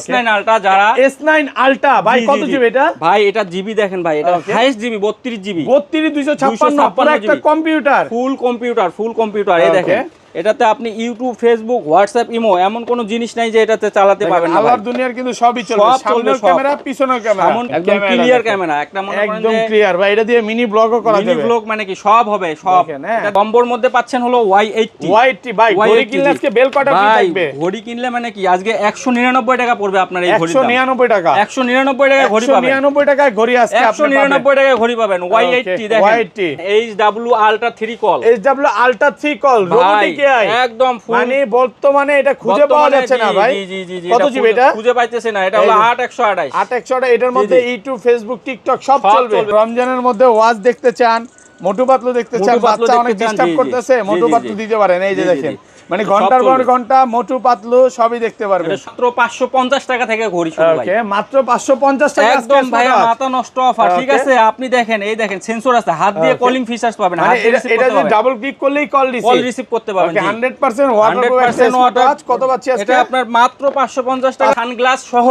S9 ultra যারা S9 ultra ভাই কত জিবি এটা? ভাই এটা জিবি দেখেন ভাই, এটা হাইয়েস্ট জিবি 32 জিবি, 32 পুরো একটা কম্পিউটার, ফুল কম্পিউটার। এই দেখেন এটাতে আপনি ইউটিউব, ফেসবুক, হোয়াটসঅ্যাপ, ইমো এমন কোনো জিনিস নাই যে এটাতে চালাতে পারবেন না। আল্লাহর দুনিয়ার কিন্তু সবই চলবে, সামনের ক্যামেরা, পিছনের ক্যামেরা, একদম ক্লিয়ার ক্যামেরা, একটা মনে করেন একদম ক্লিয়ার ভাই। এটা দিয়ে মিনি ব্লগও করা যাবে। মিনি ব্লগ মানে কি সব হবে, সব। এটা কম্বোর মধ্যে পাচ্ছেন হলো Y80 ভাই। ঘড়ি কিনলে আজকে বেল কটা ফ্রি থাকবে? ঘড়ি কিনলে মানে কি আজকে 199 টাকা পড়বে আপনার এই ঘড়ির দাম। 199 টাকা, 199 টাকায় ঘড়ি পাবেন। 199 টাকায় ঘড়ি আজকে আপনি পাবেন। 199 টাকায় ঘড়ি পাবেন। Y80 দেখেন, HW Ultra 3 call, HW Ultra 3 call robotic AI, একদম মানে বর্তমানে এটা খুঁজে পাওয়া যাচ্ছে না ভাই। কত জিবি এটা? খুঁজে পাইতেছে না। এটা হলো 8128 8128। এটার মধ্যে ইউটিউব, ফেসবুক, টিকটক সব চলবে। রমজানের মধ্যে ওয়াজ দেখতে চান, মোটু পাতলু দেখতে চান, বাচ্চা অনেক ডিস্টার্ব করতেছে, মোটু পাতলু দিতে পারেন। এই যে দেখেন, মানে ঘন্টার পর ঘন্টা মোটু পাতলু সবই দেখতে পারবেন। মাত্র 550 টাকা থেকে ঘড়ি শুরু ভাই। ওকে, মাত্র 550 টাকা একদম ভাই, মাথা নষ্ট অফার। ঠিক আছে, আপনি দেখেন, এই দেখেন সেন্সর আছে, হাত দিয়ে কলিং ফিচারস পাবেন। হাত দিয়ে এটা যে ডাবল ক্লিক করলেই কল রিসিভ করতে পারবেন। ওকে, 100% ওয়াটারপ্রুফ। কত পাচ্ছি আজকে? এটা আপনার মাত্র 550 টাকা, সানগ্লাস সহ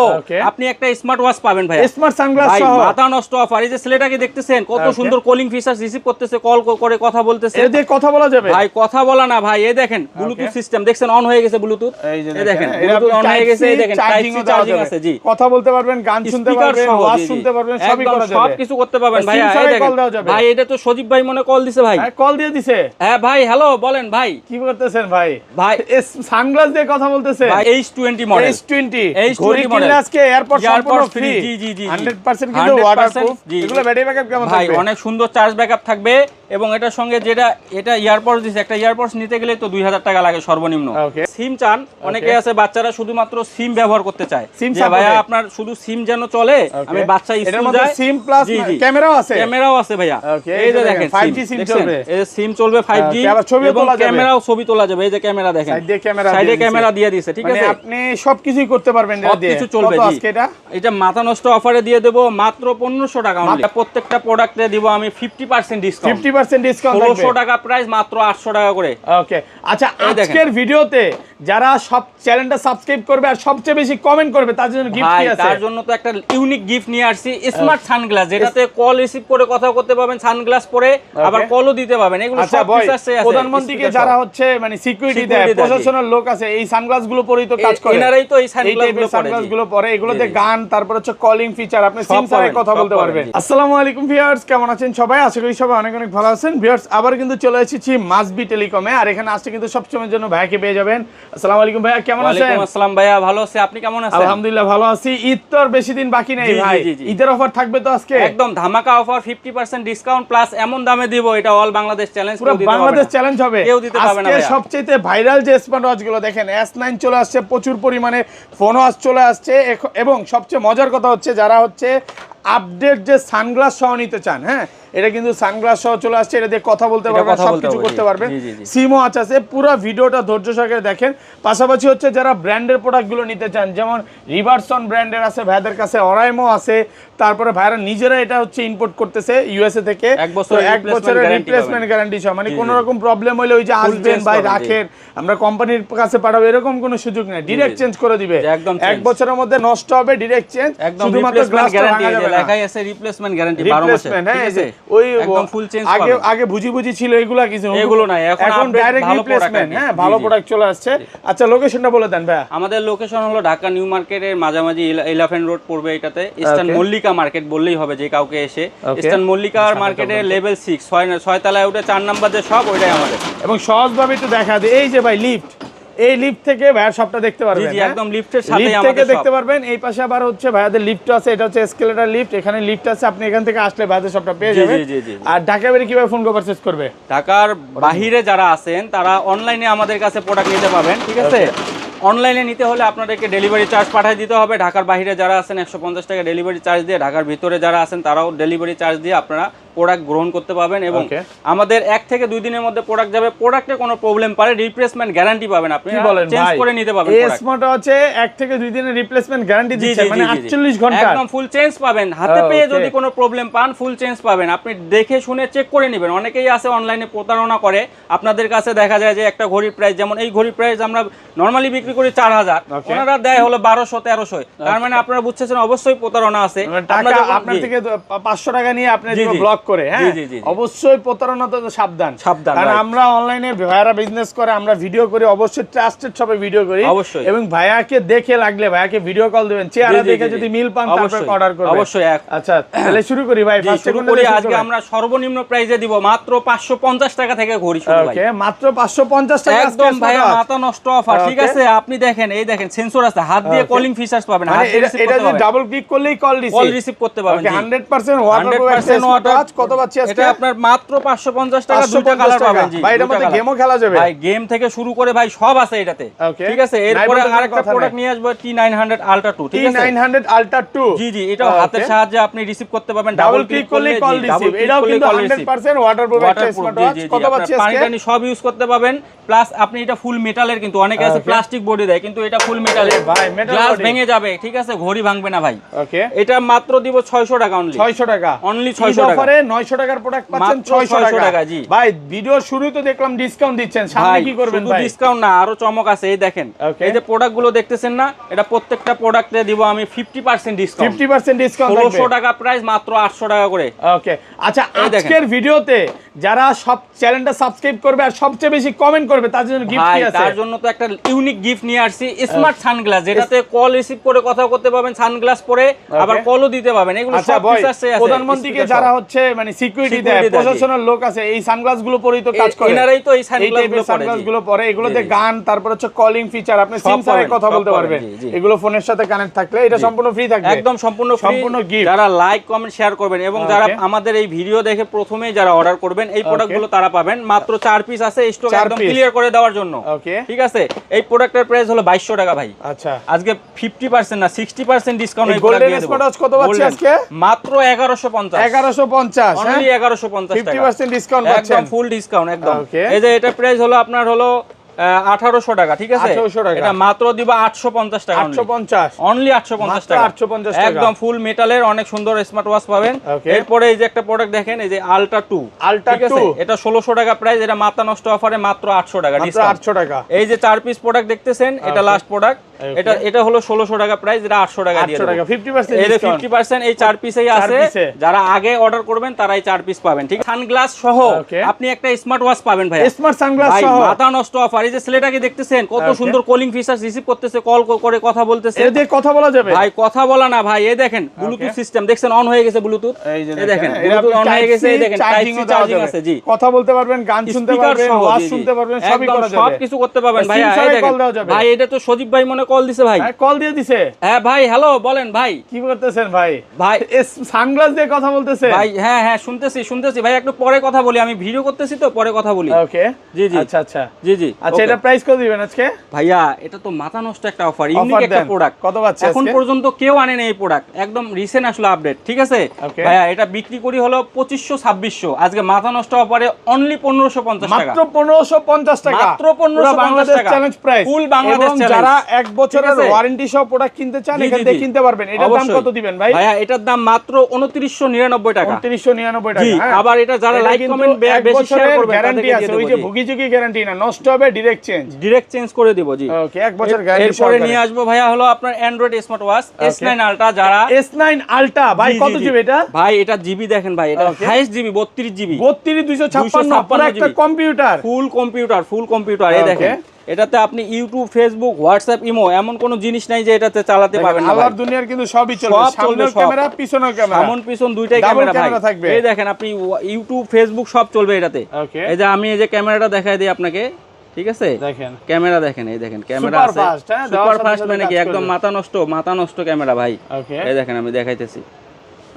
আপনি একটা স্মার্ট ওয়াচ পাবেন ভাই। স্মার্ট সানগ্লাস সহ মাথা নষ্ট অফার। এই যে ছেলেটাকে দেখতেছেন কত সুন্দর কলিং ফিচারস রিসিভ করতেছে, কল করে কথা বলতেছে। এর দিয়ে কথা বলা যাবে ভাই? কথা বলা না ভাই, এই দেখেন ব্লুটুথ সিস্টেম দেখছেন, অন হয়ে গেছে ব্লুটুথ। এই দেখেন ব্লুটুথ অন হয়ে গেছে। এই দেখেন চার্জিং আছে। জি, কথা বলতে পারবেন, গান শুনতে পারবেন, ওয়াজ শুনতে পারবেন, সবই করা যাবে, সব কিছু করতে পারবেন ভাই। এই দেখেন ভাই, এটা তো সজীব ভাই মনে কল দিছে ভাই। কল দিয়ে দিছে? হ্যাঁ ভাই, হ্যালো বলেন ভাই, কি করতেছেন ভাই? ভাই সানগ্লাস দিয়ে কথা বলতেছে ভাই। H20 মডেল, H20 ঘড়ি কিনলে আজকে এয়ারপড সম্পূর্ণ ফ্রি। জি জি জি, 100% কিন্তু ওয়াটারপ্রুফ। এগুলো ব্যাটারি ব্যাকআপ কেমন থাকবে ভাই? অনেক সুন্দর চার্জ ব্যাকআপ থাকবে। এবং এটার সঙ্গে যেটা এটা ইয়ারপডস দিছে, একটা ইয়ারপডস নিতে গেলে তো 2000 টাকা লাগে সর্বনিম্ন। সিম চান, অনেকে আছে বাচ্চারা শুধুমাত্র সিম ব্যবহার করতে চায়, যে ভাইয়া আপনার শুধু সিম যেন চলে, আমি বাচ্চা স্কুল যায়। সিম প্লাস ক্যামেরাও আছে, ভাইয়া। এই যে দেখেন 5G সিম চলবে, এই সিম চলবে 5G, এবং ক্যামেরাও ছবি তোলা যাবে। এই যে ক্যামেরা দেখেন, সাইডে ক্যামেরা দিয়ে দিয়েছে। ঠিক আছে, আপনি সবকিছুই করতে পারবেন এটা দিয়ে, সবকিছু চলবে। আজকে এটা মাথা নষ্ট অফারে দিয়ে দেব মাত্র 1500 টাকা। প্রত্যেকটা প্রোডাক্টে দিব আমি 50% ডিসকাউন্ট। 50% ডিসকাউন্ট, 1600 টাকা প্রাইস, মাত্র 800 টাকা করে। ওকে, আচ্ছা আজকের ভিডিওতে যারা সব চ্যানেলটা সাবস্ক্রাইব করবে আর সবচেয়ে বেশি কমেন্ট করবে তার জন্য গিফট কি আছে? তার জন্য তো একটা ইউনিক গিফট নিয়ে আসছি, স্মার্ট সানগ্লাস, যেটাতে কল রিসিভ করে কথা করতে পারবেন, সানগ্লাস পরে আবার কলও দিতে পারবেন। এগুলো সব ফিচারস আছে। প্রধানমন্ত্রীকে যারা হচ্ছে মানে সিকিউরিটি দেয়, প্রশাসনের লোক আছে, এই সানগ্লাস গুলো পরেই তো কাজ করে। এনারাই তো এই সানগ্লাস গুলো পরে। এগুলোতে গান, তারপর হচ্ছে কলিং ফিচার, আপনি সিম ছাড়াই কথা বলতে পারবেন। আসসালামু আলাইকুম ভিউয়ার্স, কেমন আছেন সবাই? আশা করি সবাই অনেক অনেক ভালো আছেন। ভিউয়ার্স, আবার কিন্তু চলে এসেছি মাসবি টেলিকমে, আর এখানে আসছে কিন্তু সবসময়ের জন্য ভাইকে পেয়ে যাবেন। আসসালামু আলাইকুম ভাইয়া, কেমন আছেন? ওয়ালাইকুম আসসালাম ভাইয়া, ভালো আছি, আপনি কেমন আছেন? আলহামদুলিল্লাহ ভালো আছি। ঈদ তো আর বেশি দিন বাকি নেই ভাই, ঈদের অফার থাকবে তো আজকে একদম ধামাকা অফার, 50% ডিসকাউন্ট প্লাস এমন দামে দিব, এটা অল বাংলাদেশ চ্যালেঞ্জ, পুরো বাংলাদেশ চ্যালেঞ্জ হবে, কেউ দিতে পারবে না। আজকে সবচেয়ে ভাইরাল যে স্মার্ট ওয়াচ গুলো দেখেন, S9 চলে আসছে, প্রচুর পরিমাণে ফোন ওয়াচ চলে আসছে, এবং সবচেয়ে মজার কথা হচ্ছে যারা হচ্ছে আপডেট যে সানগ্লাস সহ নিতে চান, হ্যাঁ এটা কিন্তু সানগ্লাস সহ চলে আসছে। এটা দিয়ে কথা বলতে পারবেন, সবকিছু করতে পারবেন, সিমও আছে। পুরো ভিডিওটা ধৈর্য সহকারে দেখেন। পাশাপাশি হচ্ছে যারা ব্র্যান্ডের প্রোডাক্টগুলো নিতে চান, যেমন রিভারসন ব্র্যান্ডের আছে ভাইদের কাছে, অরাইমো আছে, তারপরে ভাইরা নিজেরা এটা হচ্ছে ইম্পোর্ট করতেছে ইউএসএ থেকে। 1 বছরের রিপ্লেসমেন্ট গ্যারান্টি সহ, মানে কোনো রকম প্রবলেম হলে ওই যে আসবেন ভাই রাখেন, আমরা কোম্পানির কাছে পাঠাবো, এরকম কোনো সুযোগ নেই, ডাইরেক্ট চেঞ্জ করে দিবে। 1 বছরের মধ্যে নষ্ট হবে, ডাইরেক্ট চেঞ্জ, শুধুমাত্র গ্লাসটা ভাঙা যাবে না। লেখাই আছে রিপ্লেসমেন্ট গ্যারান্টি 12 মাসের। ঠিক আছে, ওই একদম ফুল চেঞ্জ আগে আগে বুঝি ছিল, এগুলা কিছু এগুলো নাই, এখন ডাইরেক্ট রিপ্লেসমেন্ট। হ্যাঁ, ভালো প্রোডাক্ট চলে আসছে। আচ্ছা, লোকেশনটা বলে দেন ভাই। আমাদের লোকেশন হলো ঢাকা নিউ মার্কেটের মাঝামাঝি, এলিফ্যান্ট রোড পড়বে এটাতে। ইস্টার্ন মল্লিকা মার্কেট বললেই হবে যে কাউকে এসে। ইস্টার্ন মল্লিকা মার্কেটের লেভেল 6 6 তলায় উঠে 4 নাম্বার যে সব, ওইটাই আমাদের। এবং সহজভাবে একটু দেখা দেয়, এই যে ভাই লিফট, এই লিফট থেকে ভাইয়ার সবটা দেখতে পারবেন। জি, একদম লিফটের সাথেই আমাদের থেকে দেখতে পারবেন। এই পাশে আবার হচ্ছে ভাইয়াদের লিফট আছে, এটা হচ্ছে এসকেলেটর লিফট, এখানে লিফট আছে, আপনি এখান থেকে আসলে ভাইয়াদের সবটা পেয়ে যাবেন। আর ঢাকা বাইরে কিভাবে ফোন করে পারচেজ করবে? ঢাকার বাহিরে যারা আছেন তারা অনলাইনে আমাদের কাছে প্রোডাক্ট নিতে পাবেন। ঠিক আছে, অনলাইনে নিতে হলে আপনাদেরকে ডেলিভারি চার্জ পাঠিয়ে দিতে হবে। ঢাকার বাইরে যারা আছেন 150 টাকা ডেলিভারি চার্জ দিয়ে, ঢাকার ভিতরে যারা আছেন তারাও ডেলিভারি চার্জ দিয়ে আপনারা প্রোডাক্ট গ্রহণ করতে পারবেন। এবং আমাদের 1 থেকে 2 দিনের মধ্যে প্রোডাক্ট যাবে। প্রোডাক্টে কোনো প্রবলেম পারে রিপ্লেসমেন্ট গ্যারান্টি পাবেন, আপনি চেঞ্জ করে নিতে পারবেন। এই স্মার্ট ওয়াচে 1 থেকে 2 দিনের রিপ্লেসমেন্ট গ্যারান্টি দিচ্ছে, মানে 48 ঘন্টা একদম ফুল চেঞ্জ পাবেন। হাতে পেয়ে যদি কোনো প্রবলেম পান, ফুল চেঞ্জ পাবেন। আপনি দেখে শুনে চেক করে নেবেন। অনেকেই আছে অনলাইনে প্রতারণা করে, আপনাদের কাছে দেখা যায় যে একটা ঘড়ির প্রাইস, যেমন এই ঘড়ির প্রাইস আমরা নরমালি বিক্রি করি 4000, Okay. ওনারা দেয় হলো 1200 1300, তার মানে আপনারা বুঝছেন অবশ্যই প্রতারণা আছে। টাকা আপনার থেকে 500 টাকা নিয়ে আপনি জি, যদি জি। ব্লক করে, হ্যাঁ জি, জি, জি, জি। অবশ্যই প্রতারণা তো সাবধান। সাবধান, কারণ right. আমরা অনলাইনে ভাইয়ারা বিজনেস করে, আমরা ভিডিও করি, অবশ্যই ট্রাস্টেড শপে ভিডিও করি অবশ্যই। এবং ভাইয়াকে দেখে লাগলে ভাইয়াকে ভিডিও কল দিবেন, চেহারা জি, জি, দেখে জি, যদি জি। মিল পান তারপর অবশ্যই, অর্ডার করবেন। অবশ্যই। আচ্ছা তাহলে শুরু করি ভাই, জি, ফার্স্ট শুরু করি। আজকে আমরা সর্বনিম্ন প্রাইসে দিব মাত্র 550 টাকা থেকে ঘড়ি শুরু ভাই। ওকে, মাত্র 550 টাকা একদম ভাই স্মার্ট ওয়াচ। মাথা নষ্ট অফার, ঠিক Okay. আছে? আপনি দেখেন, এই দেখেন সেন্সর আছে, হাত দিয়ে Okay. কলিং ফিচারস পাবেন, মানে হাত দিয়ে রিসিভ এটা করতে যে পারবেন, ডাবল ক্লিক করলেই কল কল রিসিভ করতে পারবেন। ওকে, জি 100% ওয়াটারপ্রুফ 100% স্মার্ট ওয়াটার। ওয়াচ। কত পাচ্ছি আজকে? এটা আপনার মাত্র 550 টাকা, 550 দুইটা কালার টাকা। পাবেন। জি ভাই এটার মধ্যে গেমও খেলা যাবে? ভাই গেম থেকে শুরু করে ভাই সব আছে এটাতে, Okay. ঠিক আছে? নাই এরপরে বলতে কোনো আরেকটা কথা প্রোডাক্ট নাই। নিয়ে আসবো T900 Ultra 2, ঠিক আছে? T900 Ultra 2। জি জি, এটাও হাতের সাহায্যে আপনি রিসিভ করতে পারবেন, ডাবল ক্লিক করলে কল রিসিভ। এটাও কিন্তু 100% ওয়াটারপ্রুফ একটা স্মার্ট ওয়াচ। কত পাচ্ছি আজকে? পানি টানি সব ইউজ করতে পারবেন, প্লাস আপনি এটা ফুল মেটালের, কিন্তু অনেকে আছে Okay. প্লাস্টিক বডি দেয়, কিন্তু এটা ফুল মেটালের। ভাই, metal গ্লাস body। ভেঙে যাবে, ঠিক আছে? ঘড়ি ভাঙবে না ভাই। ওকে, এটা মাত্র দিব 600 টাকা অনলি। 600 টাকা Only ঈদ 600 টাকা। অফারে 900 টাকার প্রোডাক্ট পাচ্ছেন মাত্র 600 600 টাকা। টাকা, জি। ভাই ভিডিওর শুরুই তো দেখলাম ডিসকাউন্ট দিচ্ছেন, সামনে ভাই কি করবেন শুধু ভাই? ডিসকাউন্ট না, আরো চমক আছে। এই দেখেন, Okay. এই যে প্রোডাক্ট গুলো দেখতেছেন না, এটা প্রত্যেকটা প্রোডাক্টে দিব আমি 50% ডিসকাউন্ট। 50% ডিসকাউন্ট থাকবে। 1600 টাকা প্রাইস, মাত্র 800 টাকা করে। ওকে, আচ্ছা এই দেখেন। আজকের ভিডিওতে যারা সব চ্যানেলটা সাবস্ক্রাইব করবে আর সবচেয়ে বেশি কমেন্ট করবে তার জন্য গিফট ভাই কি আছে? তার জন্য তো একটা ইউনিক গিফট নিয়ে আসছি, স্মার্ট সানগ্লাস, যেটাতে কল রিসিভ করে কথা করতে পারবেন, সানগ্লাস পরে আবার কলও দিতে পারবেন। এগুলো আচ্ছা সব ভাই, ফিচারসে আছে। প্রধানমন্ত্রীকে speaker যারা সহ। হচ্ছে মানে সিকিউরিটি Security দেয়, দেয়, জি। প্রশাসনের লোক আছে, এই সানগ্লাস গুলো পরেই তো কাজ করে। এনারাই তো এই সানগ্লাস গুলো পরে, সানগ্লাস গুলো পরে, এগুলোতে জি, জি। গান, তারপর হচ্ছে কলিং ফিচার, আপনি সব সিম ছাড়াই পাবেন, কথা সব বলতে পাবেন, পারবেন। জি, জি। এগুলো ফোনের সাথে কানেক্ট থাকলে এটা জি। সম্পূর্ণ ফ্রি থাকবে। একদম সম্পূর্ণ free। সম্পূর্ণ gift। যারা লাইক কমেন্ট শেয়ার করবেন এবং যারা আমাদের এই ভিডিও দেখে প্রথমেই যারা অর্ডার করবেন, এই প্রোডাক্টগুলো তারা পাবেন। মাত্র 4 পিস আছে, স্টক 4 একদম piece। ক্লিয়ার করে দেওয়ার জন্য। ওকে, ঠিক আছে? এই প্রোডাক্টের প্রাইস হলো 2200 টাকা ভাই। আচ্ছা আজকে 50% না 60% ডিসকাউন্ট এই golden smart watch কত পাচ্ছি আজকে? মাত্র 1150। 1150, হ্যাঁ? অনলি 1150 টাকা। 50% ডিসকাউন্ট পাচ্ছেন। একদম ফুল ডিসকাউন্ট একদম। Okay. এই যে এটা প্রাইস হলো আপনার হলো 1800 টাকা, ঠিক আছে? 1800 টাকা। এটা মাত্র দিব 850 টাকা। 850, অনলি 850 মাত্র টাকা। 850 টাকা। একদম ফুল মেটালের অনেক সুন্দর স্মার্ট ওয়াচ পাবেন। Okay. এরপরে এই যে একটা প্রোডাক্ট দেখেন, এই যে আলট্রা 2, Ultra ঠিক আছে? 2। এটা 1600 টাকা প্রাইস, এটা মাথা নষ্ট অফারে মাত্র 800 টাকা মাত্র ডিসকাউন্ট। 800 টাকা। এই যে 4 পিস প্রোডাক্ট দেখতেছেন, এটা Okay. Last product. Okay. এটা হলো 1600 টাকা প্রাইস, এটা 800 টাকা দিয়ে 800 টাকা, দেব। 50% এই যে ডিসকাউন্ট। 50% এই 4 পিসেই 4 আছে। পিসে। যারা আগে অর্ডার করবেন তারাই 4 পিস পাবেন, ঠিক? সানগ্লাস সহ Okay. আপনি একটা স্মার্ট ওয়াচ পাবেন ভাই। স্মার্ট সানগ্লাস ভাই সহ মাথা নষ্ট অফার। এই যে ছেলেটাকে দেখতেছেন, কত Okay. সুন্দর কলিং ফিচারস রিসিভ করতেছে, কল করে কথা বলতেছে। এটা দিয়ে কথা বলা যাবে? ভাই কথা বলা না ভাই, এই দেখেন ব্লুটুথ সিস্টেম দেখছেন, অন হয়ে গেছে ব্লুটুথ। এই যে এই দেখেন এটা ব্লুটুথ অন হয়ে গেছে, এই দেখেন চার্জিং চার্জিং আছে, জি। কথা বলতে পারবেন, গান শুনতে স্পিকার পারবেন, সহ, ওয়াজ জি, জি। শুনতে পারবেন, সবই একদম করা সব যাবে। কিছু করতে পারবেন আর ভাই। SIM এই ছাড়াই দেখেন কল দেওয়া যাবে। ভাই, এটা তো সজীব ভাই মনে কল দিছে ভাই। কল দিয়ে দিছে? হ্যাঁ ভাই, হ্যালো বলেন ভাই। কি করতেছেন ভাই? ভাই সানগ্লাস দিয়ে কথা বলতেছে ভাই, হ্যাঁ হ্যাঁ শুনতেছি ভাই, একটু পরে কথা বলি, আমি ভিডিও করতেছি তো, পরে কথা বলি। ওকে, জি জি আচ্ছা আচ্ছা জি জি। আচ্ছা, okay। এটা প্রাইস কত দিবেন আজকে? ভাইয়া এটা তো মাথা নষ্ট একটা অফার, ইউনিক Offer একটা দেন। প্রোডাক্ট। কত পাচ্ছি এখন আজকে? পর্যন্ত কেউ আনে না এই প্রোডাক্ট, একদম রিসেন্ট আসলো আপডেট, ঠিক আছে? Okay. ভাইয়া এটা বিক্রি করি হলো 2500-2600, আজকে মাথা নষ্ট অফারে অনলি 1550 টাকা। মাত্র 1550 টাকা, মাত্র 1550 বাংলাদেশ টাকা। চ্যালেঞ্জ প্রাইস, ফুল বাংলাদেশ এবং চ্যালেঞ্জ। যারা 1 বছরের ঠিক আছে? ওয়ারেন্টি সহ প্রোডাক্ট কিনতে চান জি, এখান জি, থেকে জি। কিনতে পারবেন। এটার দাম অবশ্যই। কত দিবেন ভাই? ভাইয়া এটার দাম মাত্র 2999 টাকা। 2999 জি, টাকা, হ্যাঁ। আবার এটা যারা এটা লাইক কিন্তু কমেন্ট এক বেশি শেয়ার বছরের করবে গ্যারান্টি তাদেরকে আছে, দিয়ে ওই দেব, যে জি। ভুগিচুগি গ্যারান্টি না, নষ্ট হবে ডিরেক্ট চেঞ্জ। ডিরেক্ট চেঞ্জ করে দিব, জি। ওকে, 1 বছর গ্যারান্টি এরপরে নিয়ে আসবো ভাইয়া হলো আপনার Android smart watch S9 ultra, যারা S9 আলট্রা ভাই জি, কত জি, জি। জিবি এটা? ভাই এটা জিবি দেখেন ভাই, এটা Okay. হাইয়েস্ট জিবি 32 জিবি, 32256 পুরো একটা GB কম্পিউটার। ফুল কম্পিউটার। এই Okay. দেখেন এটাতে আপনি ইউটিউব, ফেসবুক, হোয়াটসঅ্যাপ, ইমো এমন কোনো জিনিস নাই যে এটাতে চালাতে পারবেন না। আল্লাহর দুনিয়ার কিন্তু সবই চলবে, সব চলবে, সামনের সব। ক্যামেরা পিছনের ক্যামেরা, সামন পিছন দুইটাই Double ক্যামেরা ভাই। camera থাকবে। এই দেখেন আপনি ইউটিউব, ফেসবুক সব চলবে এটাতে। ওকে, এই যে আমি এই যে ক্যামেরাটা দেখাই দিই আপনাকে, ঠিক আছে? দেখেন ক্যামেরা দেখেন, এই দেখেন ক্যামেরা Super আছে, fast, হ্যাঁ, দেওয়ার সুপার সাথে ফাস্ট, সাথে মানে কি কাজ একদম করবে। মাথা নষ্ট ক্যামেরা ভাই। ওকে, এই দেখেন আমি দেখাইতেছি,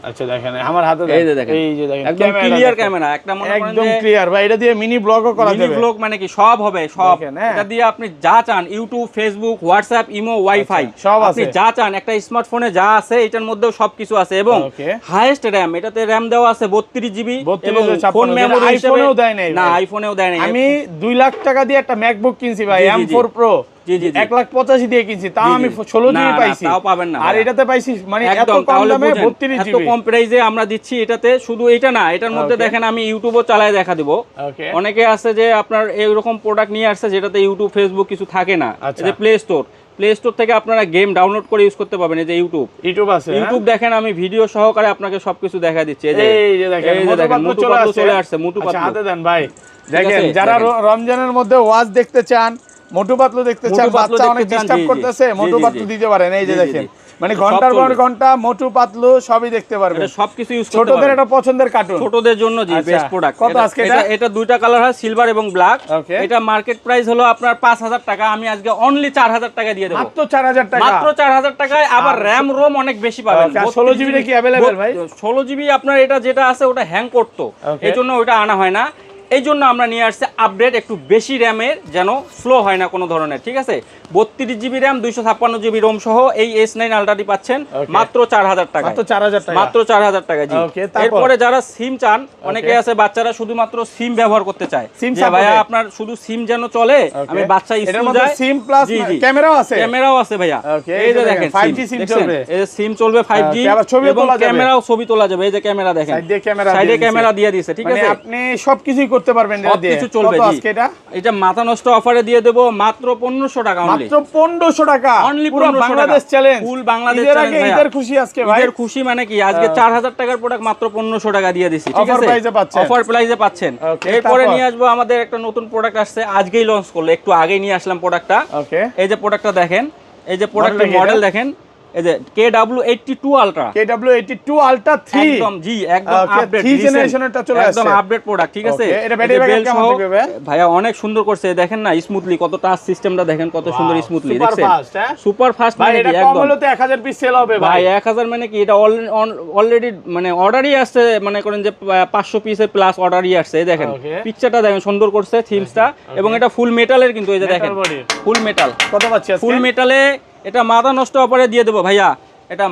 আচ্ছা দেখেন আমার হাতে এই যে দেখেন, এই যে দেখেন একদম ক্লিয়ার ক্যামেরা, একটা মনে করেন একদম যে ক্লিয়ার ভাই, এটা দিয়ে মিনি ব্লগও করা মিনি যাবে। ব্লগ, মানে কি সব হবে, সব। দেখেন, হ্যাঁ। এটা দিয়ে আপনি যা চান, YouTube, Facebook, WhatsApp, imo, wifi সব আপনি আছে। যা চান একটা স্মার্টফোনে যা আছে এটার মধ্যেও সবকিছু আছে, এবং Okay. হাইয়েস্ট র‍্যাম, এটাতে র‍্যাম দেওয়া আছে 32 জিবি, 32 এবং 56 ফোন যেটা মেমোরি হিসেবে আইফোনেও দেয় নাই না, ভাই। আইফোনেও দেয় নাই। আমি 2 লাখ টাকা দিয়ে একটা ম্যাকবুক কিনছি ভাই, জি, জি, জি। M4 Pro, জি, জি, জি। 1,85,000 দিয়ে কিনছি, তাও জি, জি। আমি 16 না, জিবি না, পাইছি। তাও পাবেন না আর ভাইয়া। এটাতে পাইছি মানে এত একদম, কম তাহলে দামে বুঝেন, 32 এত জিবি। কম প্রাইসে আমরা দিচ্ছি। এটাতে শুধু এটা না, এটার মধ্যে Okay. দেখেন আমি ইউটিউবও চালায় দেখা দিব। ওকে, অনেকে আছে যে আপনার এইরকম প্রোডাক্ট নিয়ে আসছে যেটাতে ইউটিউব ফেসবুক কিছু থাকে না, আচ্ছা। এই যে প্লে স্টোর থেকে আপনারা গেম ডাউনলোড করে ইউজ করতে পারবেন। এই যে ইউটিউব আছে, ইউটিউব দেখেন, আমি ভিডিও সহকারে আপনাকে সবকিছু দেখা দিচ্ছি। এই এই যে দেখেন মোটু পাতলু চলে আসছে, মোটু আচ্ছা, পাতলু। হাতে দেন ভাই। দেখেন আছে, যারা দেখেন। রমজানের মধ্যে ওয়াজ দেখতে চান, মোটু পাতলু দেখতে চান, মোটু পাতলু বাচ্চা দেখতে অনেক চান, ডিস্টার্ব জি, জি। করতেছে, জি, মোটু জি, পাতলু জি। দিতে পারেন। এই যে জি, জি, দেখেন, জি। মানে সব ঘন্টার পর চলবে। ঘন্টা মোটু পাতলু সবই দেখতে পারবেন। এটা সবকিছু ইউজ করতে ছোটদের পারবেন। এটা পছন্দের কার্টুন, ছোটদের জন্য জি আচ্ছা, বেস্ট প্রোডাক্ট। কত আজকে এটা? এটা দুইটা কালার হয়, সিলভার এবং ব্ল্যাক। Okay. এটা মার্কেট প্রাইস হলো আপনার 5,000 টাকা, আমি আজকে অনলি 4,000 টাকা দিয়ে দেবো। মাত্র 4,000 টাকা, মাত্র 4,000 টাকায়। আবার র্যাম রোম অনেক বেশি পাবেন। Okay, আর 16 জিবি কি অ্যাভেলেবেল ভাই? 16 জিবি আপনার এটা যেটা আছে ওটা হ্যাং করতো, Okay. এই জন্য ওটা আনা হয় না। এই জন্য আমরা নিয়ে আসছি আপডেট একটু বেশি র্যামের, যেন স্লো হয় না কোনো ধরনের, ঠিক আছে। 32 জিবি র্যাম 256 জিবি রোম সহ এই S9 আলট্রাটি পাচ্ছেন Okay. মাত্র 4,000 টাকা। মাত্র 4,000 টাকা, মাত্র 4,000 টাকা জি। Okay, তারপর? এরপরে যারা সিম চান, অনেকে আছে বাচ্চারা শুধুমাত্র সিম ব্যবহার করতে চায়, সিম যে ভাইয়া support-এ? আপনার শুধু সিম যেন চলে, Okay. আমি বাচ্চা এটার স্কুল মধ্যে যায়। সিম প্লাস জি, জি। ক্যামেরাও আছে, ক্যামেরাও আছে ভাইয়া। Okay, এই যে এটা দেখেন দেখেন, 5G সিম দেখছেন? চলবে। এই যে সিম চলবে 5G, আবার ছবিও এবং তোলা যাবে। ক্যামেরাও ছবি তোলা যাবে। এই যে ক্যামেরা দেখেন, সাইড দিয়ে ক্যামেরা সাইডে দিয়ে দিছে। ক্যামেরা দিয়ে দিয়েছে, ঠিক মানে আছে। আপনি সবকিছুই করতে পারবেন এটা দিয়ে। সবকিছু চলবে কত জি। আজকে এটা? এটা মাথা নষ্ট অফারে দিয়ে দেবো মাত্র 1,500 টাকা অনলি। মাত্র 1,500 টাকা, Only পুরো 1,500 বাংলাদেশ টাকা। চ্যালেঞ্জ, ফুল বাংলাদেশ ঈদের চ্যালেঞ্জ আগে ভাইয়া। ঈদের খুশি আজকে ভাই। ঈদের খুশি মানে কি, আজকে 4,000 টাকার প্রোডাক্ট মাত্র 1,500 টাকা দিয়ে দিছি, ঠিক Offer আছে। price-এ পাচ্ছেন। অফার প্রাইসে পাচ্ছেন। Okay, এরপরে তারপর? নিয়ে আসবো আমাদের একটা নতুন প্রোডাক্ট আসছে, আজকেই লঞ্চ করলো, একটু আগেই নিয়ে আসলাম প্রোডাক্টটা। ওকে, এই যে প্রোডাক্টটা দেখেন, এই যে প্রোডাক্টের Model মডেল এটা? দেখেন, এই যে KW82 আলট্রা। KW82 Ultra 3, একদম জি, একদম Okay, আপডেট 3 generation-এরটা চলে একদম আসছে। আপডেট প্রোডাক্ট, ঠিক আছে। Okay, এটা এই battery যে backup bell কেমন সহ, থাকবে ভাই? ভাইয়া অনেক সুন্দর করছে, দেখেন না স্মুথলি, কত টাচ সিস্টেমটা দেখেন, কত সুন্দর Wow, স্মুথলি, super দেখছেন fast, হ্যাঁ? সুপার ফাস্ট ভাই মানে এটা কি কম একদম। হলে তো 1000 পিস সেল হবে ভাই। ভাই 1000 মানে কি, এটা অলরেডি মানে অর্ডারই আসছে, মনে করেন যে 500 পিসের প্লাস অর্ডারই আসছে। এই দেখেন Okay. পিকচারটা দেখেন, সুন্দর করছে থিমসটা, এবং এটা ফুল মেটালের কিন্তু, এই যে Metal দেখেন body। ফুল মেটাল, কত পাচ্ছি আজকে? ফুল মেটালে। এটা মাথা নষ্ট অফারে দিয়ে দেবো ভাইয়া। এটা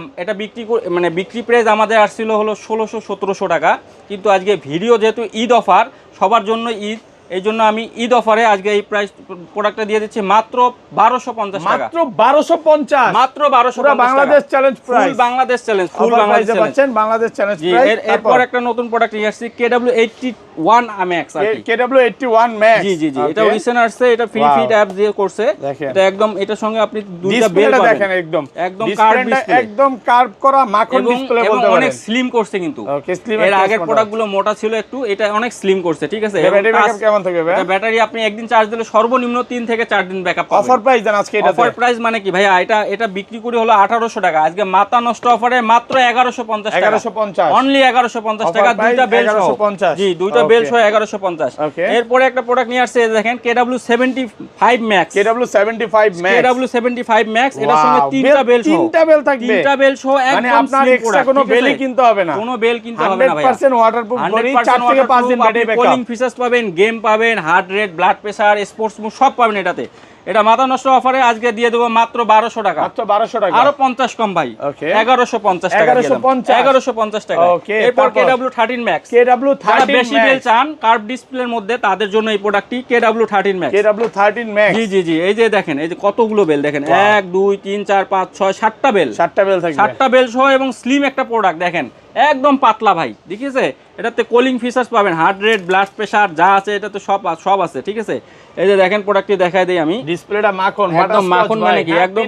মানে বিক্রি প্রাইস আমাদের আসছিল হলো 1600-1700 টাকা, কিন্তু আজকে ভিডিও যেহেতু ঈদ অফার, সবার জন্য ঈদ, এই জন্য আমি ঈদ অফারে আজকে এই প্রাইস প্রোডাক্টটা দিয়ে দিচ্ছি মাত্র 1250 টাকা। মাত্র 1250, মাত্র 1250 পুরো বাংলাদেশ চ্যালেঞ্জ ফুল price, Bangladesh challenge, full offer Bangladesh প্রাইসে চ্যালেঞ্জ পাচ্ছেন বাংলাদেশ চ্যালেঞ্জ জি। প্রাইস। এরপর একটা নতুন প্রোডাক্ট নিয়ে আসছি, KW81 Max আর কি। KW81 Max, জি জি জি, এটা Okay. রিসেন্ট আসছে, এটা ফ্রি Wow. ফিট অ্যাপ দিয়ে করছে। দেখেন। এটা একদম, এটার সঙ্গে আপনি দুইটা বেল ডিসপ্লেটা পাবেন, দেখেন, একদম একদম কার্ভ ডিসপ্লেটা ডিসপ্লে, একদম কার্ভ করা মাখন এবং ডিসপ্লে এবং বলতে অনেক পারেন। স্লিম করছে কিন্তু। ওকে, স্লিম এর আগের প্রোডাক্টগুলো মোটা ছিল একটু, এটা অনেক স্লিম করছে, ঠিক আছে। এবং ব্যাটারি ব্যাকআপ কেমন থাকবে ভাই? এটা ব্যাটারি আপনি একদিন চার্জ দিলে সর্বনিম্ন 3 থেকে 4 দিন ব্যাকআপ পাবেন। অফার প্রাইস দেন আজকে এটাতে। অফার প্রাইস মানে কি ভাইয়া, এটা বিক্রি করে হলো 1800 টাকা, আজকে মাথা নষ্ট অফারে মাত্র 1150 টাকা। 1150, অনলি 1150 টাকা, Offer দুইটা price বেল সহ। 1150 জি, দুইটা Okay. বেল সহ 1150। Okay. এরপরে একটা প্রোডাক্ট নিয়ে আসছে, এই দেখেন KW75 Max। KW75 Max, KW75 Max, এটার সঙ্গে Wow, তিনটা বেল সহ, তিনটা বেল থাকবে, তিনটা বেল সহ, মানে একদম আপনার slim এক্সট্রা product, কোনো ঠিক বেলই আছে? কিনতে হবে না, কোনো বেল কিনতে হবে না ভাইয়া। 100% ওয়াটারপ্রুফ ঘড়ি, 4 থেকে 5 দিন ব্যাটারি ব্যাকআপ, কুলিং ফিচার্স পাবেন, গেম পাবেন, heart rate, blood pressure, sports mood সব পাবেন এটাতে। এটা মাথা নষ্ট অফারে আজকে দিয়ে দেবো মাত্র 1200 টাকা, মাত্র 1200 টাকা, আরো 50 কম ভাই। Okay. 1150 টাকা দিয়ে দিলাম। 1150 টাকা। Okay, এরপর তারপর? KW13 Max। যারা KW13 বেশি বেল Max, চান কার্ভ ডিসপ্লের মধ্যে, তাদের জন্য এই প্রোডাক্টটি KW13 Max। KW13 Max, জি জি জি, এই যে দেখেন, এই যে কতগুলো বেল দেখেন, Wow. 1 2 3 4 5 6 7টা বেল, 7টা বেল থাকবে, 7টা বেল সহ, এবং স্লিম একটা প্রোডাক্ট দেখেন, একদম পাতলা ভাই, দেখিয়েছে। এটাতে কুলিং ফিচার্স পাবেন, হার্ট রেট, ব্লাড প্রেসার যা আছে এটাতে সব আছে, ঠিক আছে। এই যে দেখেন প্রোডাক্টটি দেখাই দেই আমি, ডিসপ্লেটা মাখন, একদম মাখন মানে কি, একদম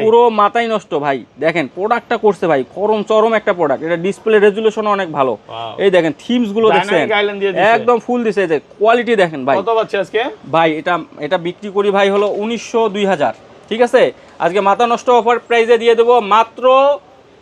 পুরো মাথায় নষ্ট ভাই। দেখেন প্রোডাক্টটা করছে ভাই, চরম একটা প্রোডাক্ট। এটা ডিসপ্লে রেজুলেশন অনেক ভালো। Wow. এই দেখেন থিমস গুলো দেখছেন, Dynamic island দিয়ে দিছে। একদম ফুল দিছে। এই যে কোয়ালিটি দেখেন ভাই। কত পাচ্ছে আজকে ভাই এটা বিক্রি করি ভাই হলো 1900-2000, ঠিক আছে। আজকে মাথা নষ্ট অফার প্রাইসে দিয়ে দেবো মাত্র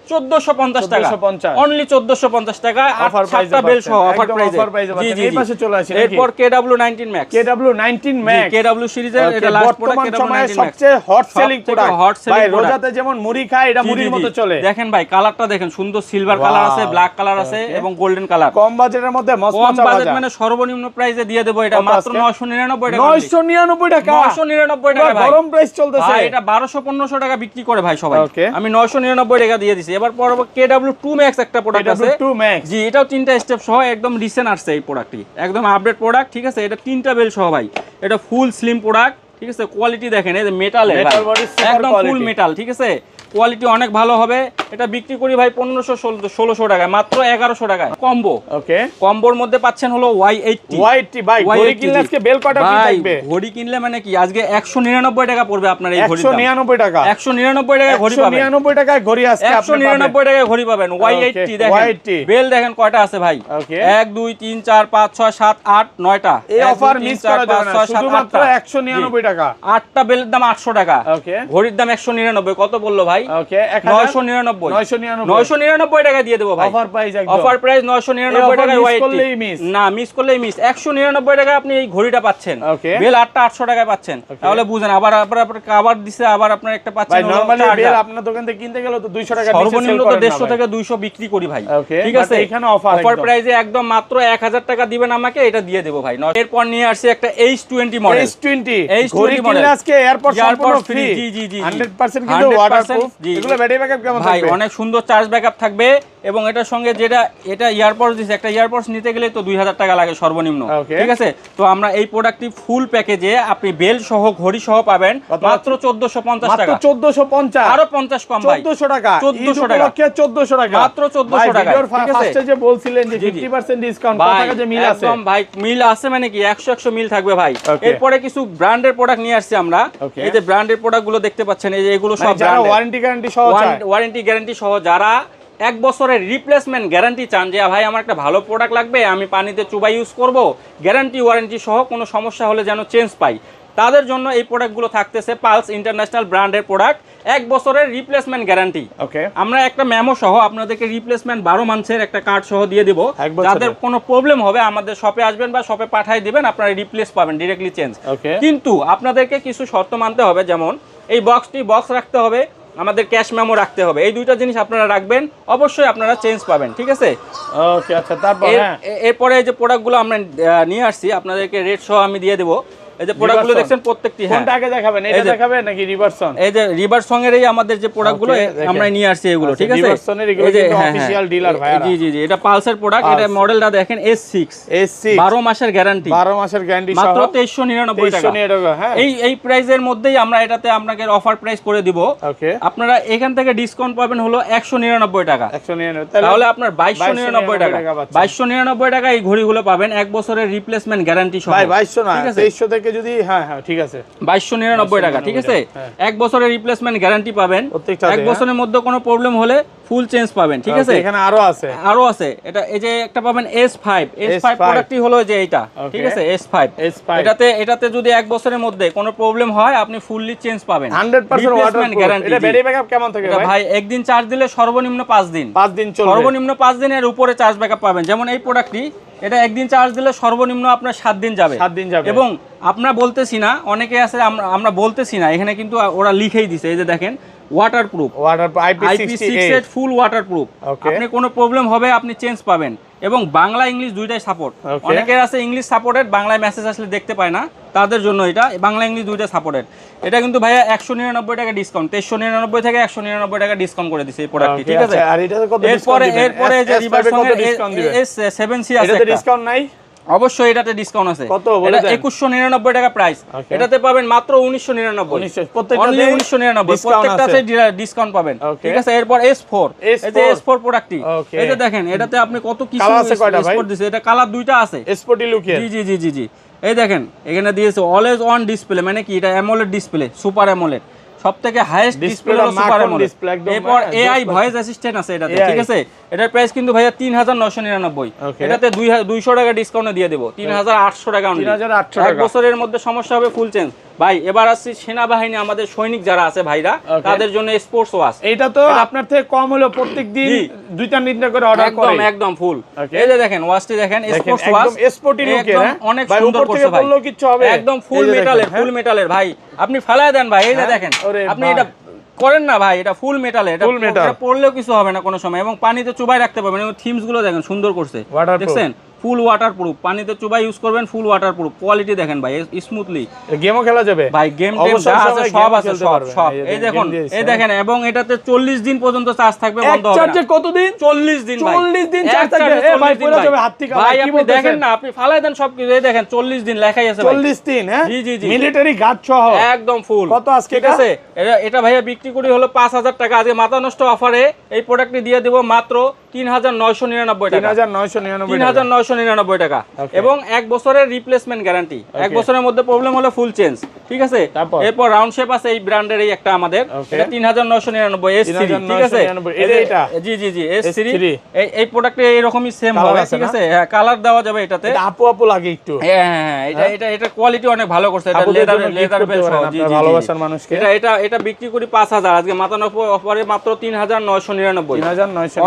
1450 টাকা, 1450, অনলি 1450 টাকা, আর Offer price 7টা বেল সহ অফার একদম প্রাইসে। offer price এ জি পাচ্ছেন। জি এই পাশে চলে আসেন নাকি? এরপর KW19 Max। KW19 Max, KW সিরিজের এটা Okay, লাস্ট প্রোডাক্ট, বর্তমান সময়ে KW19 Max। সবচেয়ে hot selling product, hot selling ভাই রোজাতে যেমন মুড়ি খায়, এটা মুড়ির মতো চলে। দেখেন ভাই কালারটা দেখেন, সুন্দর সিলভার Wow. কালার আছে, ব্ল্যাক কালার আছে, Okay. এবং গোল্ডেন কালার। কম বাজেটের মধ্যে কম মচমচা বাজেট ভাজা, মানে সর্বনিম্ন প্রাইসে দিয়ে দেবো এটা কত মাত্র আজকে? 999 টাকা। 999 টাকা, 999 টাকা ভাই। গরম প্রাইস চলতেছে ভাই এটা 1200-1500 টাকা বিক্রি করে ভাই সবাই, Okay. আমি 999 টাকা দিয়ে দিছি। এবার পরবর্তী KW2 Max একটা প্রোডাক্ট আছে, KW2 Max, জি, এটাও 3টা স্টেপ সহ, একদম রিসেন্ট আসছে এই প্রোডাক্টটি, একদম আপডেট প্রোডাক্ট, ঠিক আছে। এটা 3টা বেল সহ ভাই, এটা ফুল স্লিম প্রোডাক্ট, ঠিক আছে কোয়ালিটি দেখেন এই যে মেটালের Metal body, super একদম ফুল quality। মেটাল ঠিক আছে কোয়ালিটি অনেক ভালো হবে এটা বিক্রি করি ভাই 1500-1600 টাকায় মাত্র 1100 টাকায় কম্বো ওকে কম্বোর মধ্যে পাচ্ছেন হলো Y80 Y80 ভাই ঘড়ি কিনলে আজকে বেল কটা ফ্রি ভাই থাকবে ঘড়ি কিনলে মানে কি আজকে 199 টাকা পড়বে আপনার এই ঘড়ির দাম 199 টাকা 199 টাকায় ঘড়ি পাবেন 199 টাকায় ঘড়ি আজকে আপনি পাবেন 199 টাকায় ঘড়ি পাবেন Y80 দেখেন Y80 বেল দেখেন কয়টা আছে ভাই ওকে 1 2 3 4 5 6 7 8 9টা এই অফার মিস করা যাবে না শুধুমাত্র 199 টাকা 8টা বেলের দাম 800 টাকা ওকে ঘড়ির দাম 199 কত বললো ভাই ওকে 999 টাকা দিয়ে দেবো ভাই অফার প্রাইস একদম অফার প্রাইস 999 টাকায় মিস Y80 করলেই মিস না মিস করলেই মিস 199 টাকায় আপনি এই ঘড়িটা পাচ্ছেন ওকে বেল 8টা 800 টাকায় পাচ্ছেন তাহলে বুঝেন আবার কভার দিছে আবার আপনার একটা পাচ্ছেন ভাই নরমালি বেল আপনার দোকান থেকে কিনতে গেলে তো 200 টাকা সর্বনিম্ন তো 150 থেকে 200 বিক্রি করি ভাই ওকে ঠিক আছে এখানে অফার অফার প্রাইসে একদম মাত্র 1000 টাকা দিবেন আমাকে এটা দিয়ে দেব ভাই এরপর নিয়ে আসছে একটা H20 মডেল H20 H20 ঘড়ি কিনলে আজকে এয়ারপোর্ট সম্পূর্ণ ফ্রি জি জি জি 100% কিন্তু ওয়াটারপ্রুফ এগুলো ব্যাটারি ব্যাকআপ কেমন ভাই থাকবে অনেক সুন্দর চার্জ ব্যাকআপ থাকবে এবং এটার সঙ্গে যেটা এটা ইয়ারপডস দিছে একটা ইয়ারপডস নিতে গেলে তো 2000 টাকা লাগে সর্বনিম্ন Okay. ঠিক আছে তো আমরা এই প্রোডাক্টটি ফুল প্যাকেজে আপনি বেল সহ ঘড়ি সহ পাবেন মাত্র 1450 টাকা মাত্র 1450 আরো 50 কম ভাই 1400 টাকা 1400 টাকা 1400 টাকা মাত্র 1400 টাকা ভিডিওর ঠিক আছে ফার্স্টে যে বলছিলেন যে জি, জি। 50% ডিসকাউন্ট কত ভাই টাকা যে মিল আছে একদম ভাই মিল আছে মানে কি 100 মিল থাকবে ভাই Okay. এরপরে কিছু ব্র্যান্ডের প্রোডাক্ট নিয়ে আসছি আমরা Okay. এই যে ব্র্যান্ডের প্রোডাক্টগুলো দেখতে পাচ্ছেন এই যে এগুলো সব মানে যারা ব্র্যান্ডের ওয়ারেন্টি গ্যারান্টি সহ চায় ওয়ারেন্টি গ্যারান্টি সহ যারা 1 বছরের রিপ্লেসমেন্ট গ্যারান্টি চান যে ভাই আমার একটা ভালো প্রোডাক্ট লাগবে আমি পানিতে চুবাই ইউজ করব গ্যারান্টি ওয়ারেন্টি সহ কোনো সমস্যা হলে যেন চেঞ্জ পাই তাদের জন্য এই প্রোডাক্টগুলো থাকতেছে পালস ইন্টারন্যাশনাল ব্র্যান্ডের প্রোডাক্ট 1 বছরের রিপ্লেসমেন্ট গ্যারান্টি ওকে আমরা একটা মেমো সহ আপনাদেরকে রিপ্লেসমেন্ট 12 মাসের একটা কার্ড সহ দিয়ে দিব এক বছরের। যাদের কোনো প্রবলেম হবে আমাদের শপে আসবেন বা শপে পাঠিয়ে দিবেন আপনারা রিপ্লেস পাবেন ডাইরেক্টলি চেঞ্জ ওকে কিন্তু আপনাদেরকে কিছু শর্ত মানতে হবে যেমন এই বক্স রাখতে হবে আমাদের ক্যাশ মেমো রাখতে হবে এই দুইটা জিনিস আপনারা রাখবেন অবশ্যই আপনারা চেঞ্জ পাবেন ঠিক আছে ওকে আচ্ছা তারপর হ্যাঁ এরপরে এই যে প্রোডাক্টগুলো আমরা নিয়ে আসছি আপনাদেরকে রেট সহ আমি দিয়ে দেবো এই যে প্রোডাক্টগুলো দেখছেন প্রত্যেকটি হ্যাঁ কোনটা আগে দেখাবেন এটা দেখাবেন নাকি রিভার্সন এই যে রিভার্সং এর এই আমাদের যে প্রোডাক্টগুলো Okay, দেখেন। আমরা নিয়ে আসছি এগুলো ঠিক আছে রিভার্সন এর এগুলো এই যে কিন্তু হ্যাঁ, অফিশিয়াল হ্যাঁ। ডিলার ভাইরা জি জি জি এটা পালসের প্রোডাক্ট এটা মডেলটা দেখেন S6 S6 12 মাসের গ্যারান্টি 12 মাসের গ্যারান্টি সহ মাত্র 2399 টাকা 2399 টাকা হ্যাঁ এই প্রাইসের মধ্যেই আমরা এটাতে আপনাকে অফার প্রাইস করে দিব ওকে আপনারা এখান থেকে ডিসকাউন্ট পাবেন হলো 199 টাকা 199 তাহলে আপনার 2299 টাকা 2299 পাচ্ছেন। 2299 টাকা এই ঘড়িগুলো পাবেন 1 বছরের রিপ্লেসমেন্ট গ্যারান্টি সহ ভাই 2200 না ঠিক আছে? 2300 থেকে যদি হ্যাঁ হ্যাঁ ঠিক আছে 2299 টাকা ঠিক আছে হ্যাঁ। 1 বছরের রিপ্লেসমেন্ট গ্যারান্টি পাবেন প্রত্যেকটাতে, 1 বছরের মধ্যে কোনো প্রবলেম হলে ফুল চেঞ্জ পাবেন ঠিক আছে এখানে আরো আছে আরো আছে এটা এই যে একটা পাবেন S5 S5 প্রোডাক্টটি হলো যে এইটা Okay. ঠিক আছে S5 S5 এটাতে যদি 1 বছরের মধ্যে কোনো প্রবলেম হয় আপনি ফুললি চেঞ্জ পাবেন 100% ওয়াটারপ্রুফ গ্যারান্টি এটা ব্যাটারি ব্যাকআপ কেমন থাকে এটা ভাই ভাই একদিন চার্জ দিলে সর্বনিম্ন 5 দিন 5 দিন চলবে সর্বনিম্ন 5 দিনের উপরে চার্জ ব্যাকআপ পাবেন যেমন এই প্রোডাক্টটি এটা একদিন চার্জ দিলে সর্বনিম্ন আপনার 7 দিন যাবে 7 দিন যাবে এবং আমরা বলতেছি না অনেকে আছে আমরা বলতেছি না এখানে কিন্তু ওরা লিখেই দিছে এই যে দেখেন ওয়াটারপ্রুফ ওয়াটারপ্রুফ IP68 ফুল ওয়াটারপ্রুফ Okay. আপনি কোনো প্রবলেম হবে আপনি চেঞ্জ পাবেন এবং বাংলা ইংলিশ দুইটাই সাপোর্ট Okay. অনেকের আছে ইংলিশ সাপোর্টেড বাংলায় মেসেজ আসলে দেখতে পায় না তাদের জন্য এটা বাংলা ইংলিশ দুইটা সাপোর্টেড এটা কিন্তু ভাইয়া 199 টাকা ডিসকাউন্ট 2399 থেকে 199 টাকা ডিসকাউন্ট করে দিছে এই প্রোডাক্টটি ঠিক আছে আর এটাতে কত এরপরে যে রিভার্স ডিসকাউন্ট দিবেন S7C আছে এটাতে একটা ডিসকাউন্ট নাই অবশ্যই এটাতে ডিসকাউন্ট আছে কত বলে এটা দেন? 2199 টাকা প্রাইস Okay. এটাতে পাবেন মাত্র 1999 প্রত্যেকটাতে অনলি 1999 discount প্রত্যেকটাতে আছে। ডিসকাউন্ট পাবেন Okay. ঠিক আছে এরপর S4 এই যে S4 প্রোডাক্টটি Okay. এই যে দেখেন এটাতে আপনি কত কিছু Colour আছে কয়টা ভাই? স্পট দিছে এটা কালার দুইটা আছে স্পোর্টি লুকের জি জি জি জি জি এই দেখেন এখানে দিয়েছে অলওয়েজ অন ডিসপ্লে মানে কি এটা অ্যামোলেড ডিসপ্লে সুপার অ্যামোলেড সবথেকে হাইয়েস্ট ডিসপ্লে Display হলো টা সুপার Macron অ্যামোলেড display একদম, এরপর হ্যাঁ, এআই জোস ভয়েস অ্যাসিস্ট্যান্ট আছে এটাতে AI ঠিক আছে এটার প্রাইস কিন্তু ভাইয়া 3999 Okay. এটাতে 200 টাকা ডিসকাউন্টে দিয়ে দেব 3800 টাকা only 3800 এক টাকা। বছরের মধ্যে সমস্যা হবে ফুল চেঞ্জ ভাই এবার আসছি সেনাবাহিনী আমাদের সৈনিক যারা আছে ভাইরা Okay. তাদের জন্য স্পোর্টস ওয়াচ এইটা তো আপনার থেকে কম হলো প্রত্যেকদিন জি। 2টা নির্ণয় করে অর্ডার করে একদম ফুল Okay. এই যে দেখেন ওয়াচটি দেখেন স্পোর্টস ওয়াচ একদম স্পোর্টি লুকের হ্যাঁ অনেক ভাই সুন্দর উপর করছে থেকে ভাই বললেও কিচ্ছু হবে একদম ফুল এই যে মেটালের দেখেন, ফুল মেটালের ভাই আপনি ফেলায় দেন ভাই এই যে হ্যাঁ? দেখেন ওরে আপনি ভাই। এটা করেন না ভাই এটা ফুল মেটালের এটা Full metal। এটা পড়লেও কিছু হবে না কোনো সময় এবং পানিতে চুবাই রাখতে পারবেন এবং থিমস গুলো দেখেন সুন্দর করছে Waterproof। দেখছেন ফুল ওয়াটারপ্রুফ, পানিতে চুবাই ইউজ করবেন, ফুল ওয়াটারপ্রুফ, কোয়ালিটি দেখেন ভাই স্মুথলি। গেমও খেলা যাবে ভাই, গেম টেম যা আছে সব আছে, সব এই দেখুন, এই দেখেন। এবং এটাতে 40 দিন পর্যন্ত চার্জ থাকবে, বন্ধ হবে না। চার্জে কতদিন? 40 দিন ভাই, 40 দিন চার্জ থাকবে। এ ভাই পুরো যাবে হাত থেকে। ভাই আপনি দেখেন না, আপনি ফালাই দেন সবকিছু, এই দেখেন 40 দিন লেখাই আছে ভাই। 40 দিন, হ্যাঁ জি জি জি, মিলিটারি গার্ড সহ একদম ফুল। কত আজকে ঠিক আছে? এটা ভাইয়া বিক্রি করি হলো 5000 টাকা। আজকে মাথা নষ্ট অফারে এই প্রোডাক্টটি দিয়ে দেব মাত্র 3999 টাকা। 3999 টাকা। এবং 1 বছরের রিপ্লেসমেন্ট গ্যারান্টি, 1 বছরের মধ্যে প্রবলেম হলে ফুল চেঞ্জ। ঠিক আছে? এরপর রাউন্ড শেপ আছে এই ব্র্যান্ডের, এই একটা আমাদের, এটা 3999 S3। ঠিক আছে? এটা জি জি জি, S3। এই প্রোডাক্টে এরকমই সেম হবে। ঠিক আছে? হ্যাঁ, কালার দেওয়া যাবে এটাতে। এটা আপু আপু লাগে একটু। হ্যাঁ, এটা কোয়ালিটি অনেক ভালো করছে। এটা লেদার বেল সহ। জি জি, ভালোবাসার মানুষকে এটা বিক্রি করি 5000, আজকে মাথা নষ্ট অফারে মাত্র 3999,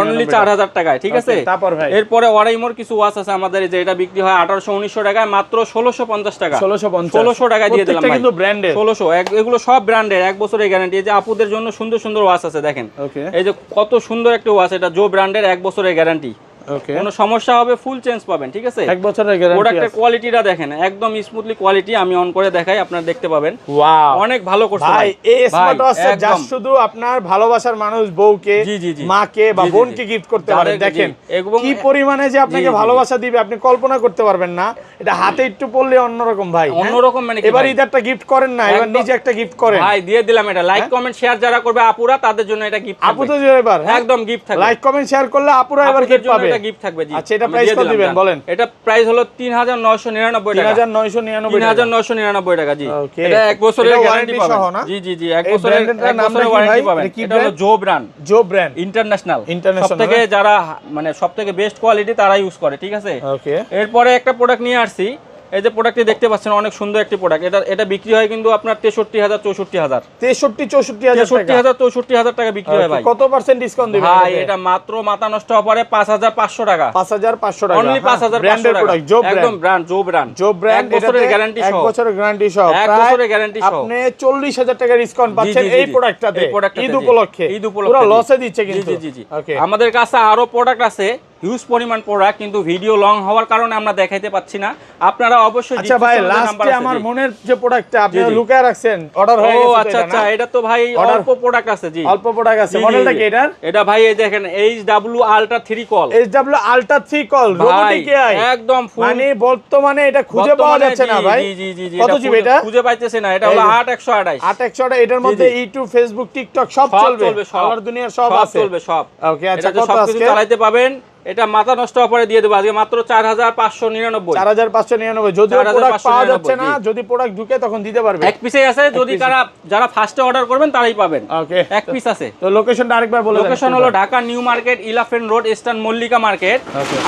অনলি 4000 টাকায়। ঠিক আছে? তারপর ভাই এরপরে ওয়ারাইমোর কিছু ওয়াচ আছে আমাদের, যে এটা বিক্রি হয় 1800-1900 টাকায়, মাত্র 1650 টাকা। 1650 টাকায় দিয়ে দিলাম ভাই। কিন্তু ব্র্যান্ডেড 1600, এগুলো সব ব্র্যান্ডের, 1 বছরের গ্যারান্টি। এই যে আপুদের জন্য সুন্দর সুন্দর ওয়াচ আছে দেখেন, এই যে কত সুন্দর একটা ওয়াচ, এটা জো ব্র্যান্ডের, 1 বছরের গ্যারান্টি। কোনো সমস্যা হবে ফুল চেঞ্জ পাবেন। ঠিক আছে? 1 বছরের গ্যারান্টি। প্রোডাক্টের কোয়ালিটিটা দেখেন, একদম স্মুথলি কোয়ালিটি। আমি অন করে দেখাই, আপনারা দেখতে পাবেন। ওয়াও, অনেক ভালো করছে ভাই। এই স্মার্ট ওয়াচটা জাস্ট শুধু আপনার ভালোবাসার মানুষ, বউকে, মাকে বা বোনকে গিফট করতে পারেন। দেখেন কি পরিমাণে যে আপনাকে ভালোবাসা দিবে, আপনি কল্পনা করতে পারবেন না। এটা হাতে একটু পড়লে অন্যরকম ভাই, অন্যরকম। মানে এবার ঈদের একটা গিফট করেন না, এবার নিজে একটা গিফট করেন ভাই, দিয়ে দিলাম। এটা লাইক কমেন্ট শেয়ার যারা করবে আপুরা, তাদের জন্য এটা গিফট থাকবে। আপু তো এবার একদম গিফট থাকবে। লাইক কমেন্ট শেয়ার করলে আপুরা এবার গিফট পাবে, এটা গিফট থাকবে। জি, আচ্ছা এটা প্রাইস কত দিবেন বলেন? এটা প্রাইস হলো 3999 টাকা। 3999 টাকা। জি, এটা 1 বছরের গ্যারান্টি পাবেন। জি জি জি, 1 বছরের ওয়ারেন্টি পাবেন। এটা হলো জো ব্র্যান্ড ইন্টারন্যাশনাল। সবথেকে যারা মানে সবথেকে বেস্ট কোয়ালিটি তারা ইউজ করে। ঠিক আছে? এরপরে একটা প্রোডাক্ট নিয়ে আসছি, এই যে প্রোডাক্টটি দেখতে পাচ্ছেন, অনেক সুন্দর একটি প্রোডাক্ট। এটা বিক্রি হয় কিন্তু আপনার 63000 64000 64000 টাকা বিক্রি হয় ভাই। কত পার্সেন্ট ডিসকাউন্ট দিবেন ভাই? এটা মাত্র মাথা নষ্ট অফারে 5500 টাকা। 5500 টাকা, অনলি 5500 টাকা। একদম ব্র্যান্ড, জো ব্র্যান্ড 1 বছরের গ্যারান্টি সহ। 1 বছরের গ্যারান্টি সহ, 1 বছরের গ্যারান্টি সহ। আপনি 40000 টাকা ডিসকাউন্ট পাচ্ছেন এই প্রোডাক্টটাতে। ঈদ উপলক্ষে পুরো লসে দিচ্ছে কিন্তু। জি জি জি, আমাদের কাছে আরো প্রোডাক্ট আছে, হিউজ পরিমাণ প্রোডাক্ট, কিন্তু ভিডিও লং হওয়ার কারণে আমরা দেখাইতে পাচ্ছি না। আপনারা অবশ্যই আচ্ছা ভাই, লাস্টে আমার মনের যে প্রোডাক্টটা আপনি লুকায় রাখছেন, অর্ডার হয়ে গেছে। আচ্ছা আচ্ছা, এটা তো ভাই অল্প প্রোডাক্ট আছে। জি, অল্প প্রোডাক্ট আছে। মডেলটা কি এটার? এটা ভাই এই দেখেন, HW Ultra 3 call. HW Ultra 3 call robotic AI, একদম ফুল। মানে বর্তমানে এটা খুঁজে পাওয়া যাচ্ছে না ভাই। জি জি জি, কত জিবি এটা? খুঁজে পাইতেছে না। এটা হলো 8128। 8128, এটার মধ্যে ইউটিউব, ফেসবুক, টিকটক সব চলবে, আলার দুনিয়ার সব আছে। চলবে সব। ওকে, আচ্ছা কত আজকে চালাতে পাবেন? এটা মাথা নষ্ট অফারে দিয়ে দেব আজকে মাত্র 4599। 4599। যদি প্রোডাক্ট পাওয়া যাচ্ছে না, যদি প্রোডাক্ট ঢুকে তখন দিতে পারবে। এক পিসেই আছে, যদি যারা ফার্স্টে অর্ডার করবেন তারাই পাবেন। ওকে, এক পিস আছে। তো লোকেশনটা আরেকবার বলে দেন। লোকেশন হলো Dhaka new market, elephant road, eastern Mallika market.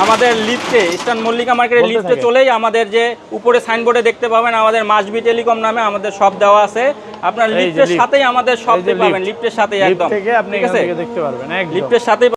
আমাদের লিফটে, ইস্টার্ন মল্লিকা মার্কেটের লিফটে চলেই আমাদের যে উপরে সাইনবোর্ডে দেখতে পাবেন, আমাদের মাসবি টেলিকম নামে আমাদের শপ দেওয়া আছে। আপনার লিফটের সাথেই আমাদের শপ পাবেন, লিফটের সাথেই একদম। ঠিক আছে, আপনি এখান থেকে দেখতে পারবেন একদম লিফটের সাথেই।